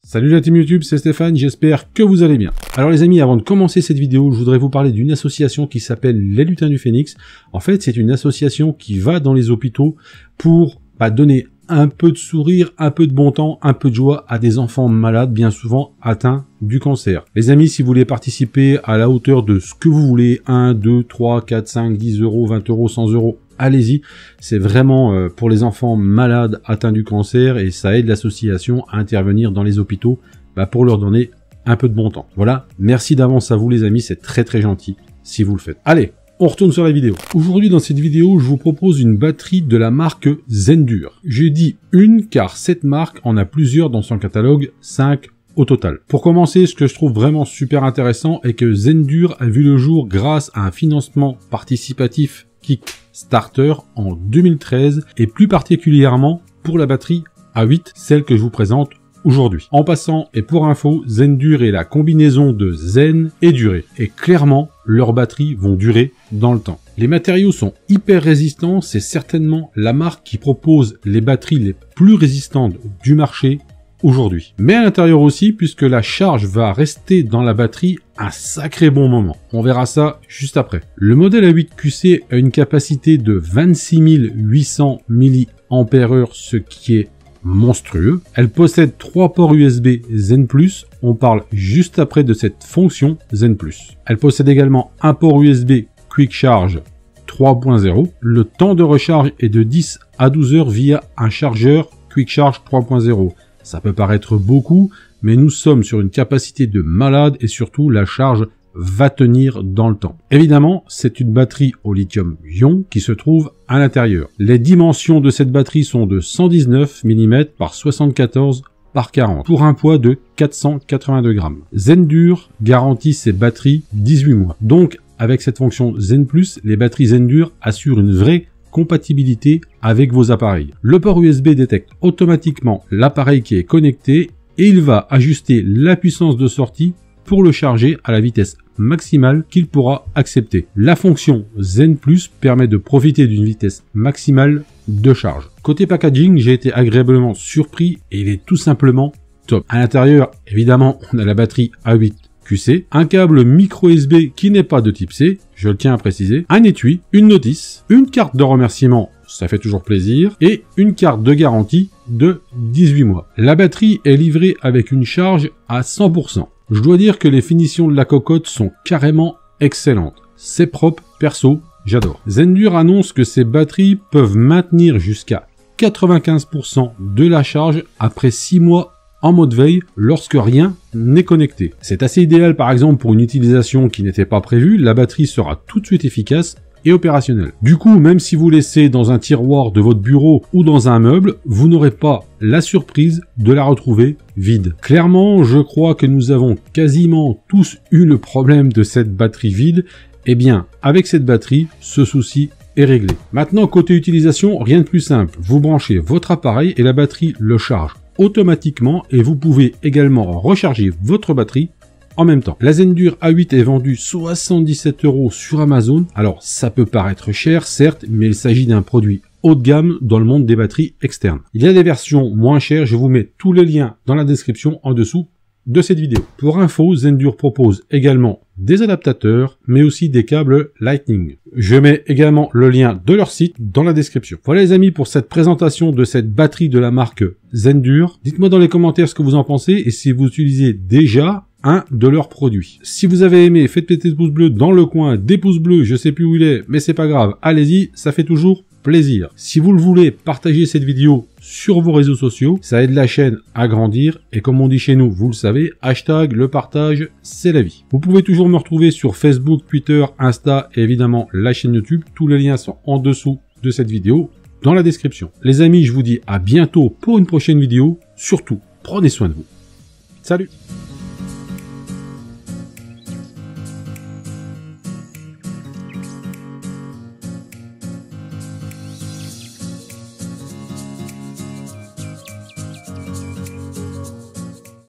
Salut la team YouTube, c'est Stéphane, j'espère que vous allez bien. Alors les amis, avant de commencer cette vidéo, je voudrais vous parler d'une association qui s'appelle Les Lutins du Phénix. En fait, c'est une association qui va dans les hôpitaux pour donner un peu de sourire, un peu de bon temps, un peu de joie à des enfants malades, bien souvent atteints du cancer. Les amis, si vous voulez participer à la hauteur de ce que vous voulez, 1, 2, 3, 4, 5, 10 euros, 20 euros, 100 euros, allez-y. C'est vraiment pour les enfants malades atteints du cancer et ça aide l'association à intervenir dans les hôpitaux pour leur donner un peu de bon temps. Voilà, merci d'avance à vous les amis, c'est très très gentil si vous le faites. Allez, on retourne sur la vidéo. Aujourd'hui dans cette vidéo, je vous propose une batterie de la marque Zendur. J'ai dit une car cette marque en a plusieurs dans son catalogue, 5 au total. Pour commencer, ce que je trouve vraiment super intéressant est que Zendur a vu le jour grâce à un financement participatif Kickstarter en 2013 et plus particulièrement pour la batterie A8, celle que je vous présente aujourd'hui. En passant, et pour info, Zendur est la combinaison de zen et durée. Et clairement, leurs batteries vont durer dans le temps. Les matériaux sont hyper résistants, c'est certainement la marque qui propose les batteries les plus résistantes du marché aujourd'hui. Mais à l'intérieur aussi, puisque la charge va rester dans la batterie un sacré bon moment. On verra ça juste après. Le modèle A8QC a une capacité de 26 800 mAh, ce qui est monstrueux. Elle possède 3 ports USB Zen+, on parle juste après de cette fonction Zen+. Elle possède également un port USB Quick Charge 3.0. Le temps de recharge est de 10 à 12 heures via un chargeur Quick Charge 3.0. Ça peut paraître beaucoup, mais nous sommes sur une capacité de malade et surtout la charge va tenir dans le temps. Évidemment, c'est une batterie au lithium-ion qui se trouve à l'intérieur. Les dimensions de cette batterie sont de 119 mm par 74 par 40 pour un poids de 482 grammes. Zendur garantit ses batteries 18 mois. Donc, avec cette fonction Zen+, les batteries Zendur assurent une vraie compatibilité avec vos appareils. Le port USB détecte automatiquement l'appareil qui est connecté et il va ajuster la puissance de sortie pour le charger à la vitesse maximale qu'il pourra accepter. La fonction Zen+ permet de profiter d'une vitesse maximale de charge. Côté packaging, j'ai été agréablement surpris et il est tout simplement top. À l'intérieur, évidemment, on a la batterie A8QC, un câble micro USB qui n'est pas de type C, je le tiens à préciser, un étui, une notice, une carte de remerciement, ça fait toujours plaisir, et une carte de garantie de 18 mois. La batterie est livrée avec une charge à 100%. Je dois dire que les finitions de la cocotte sont carrément excellentes. C'est propre, perso, j'adore. Zendur annonce que ces batteries peuvent maintenir jusqu'à 95% de la charge après 6 mois en mode veille lorsque rien n'est connecté. C'est assez idéal par exemple pour une utilisation qui n'était pas prévue, la batterie sera tout de suite efficace et opérationnel. Du coup, même si vous laissez dans un tiroir de votre bureau ou dans un meuble, vous n'aurez pas la surprise de la retrouver vide. Clairement, je crois que nous avons quasiment tous eu le problème de cette batterie vide. Eh bien, avec cette batterie, ce souci est réglé. Maintenant, côté utilisation, rien de plus simple. Vous branchez votre appareil et la batterie le charge automatiquement et vous pouvez également recharger votre batterie en même temps. La Zendur A8 est vendue 77 € sur Amazon. Alors, ça peut paraître cher, certes, mais il s'agit d'un produit haut de gamme dans le monde des batteries externes. Il y a des versions moins chères, je vous mets tous les liens dans la description en dessous de cette vidéo. Pour info, Zendur propose également des adaptateurs, mais aussi des câbles Lightning. Je mets également le lien de leur site dans la description. Voilà les amis pour cette présentation de cette batterie de la marque Zendur. Dites-moi dans les commentaires ce que vous en pensez et si vous utilisez déjà un de leurs produits. Si vous avez aimé, faites péter ce pouce bleu dans le coin, des pouces bleus, je sais plus où il est, mais c'est pas grave, allez-y, ça fait toujours plaisir. Si vous le voulez, partagez cette vidéo sur vos réseaux sociaux, ça aide la chaîne à grandir, et comme on dit chez nous, vous le savez, hashtag le partage, c'est la vie. Vous pouvez toujours me retrouver sur Facebook, Twitter, Insta, et évidemment la chaîne YouTube, tous les liens sont en dessous de cette vidéo, dans la description. Les amis, je vous dis à bientôt pour une prochaine vidéo, surtout, prenez soin de vous. Salut!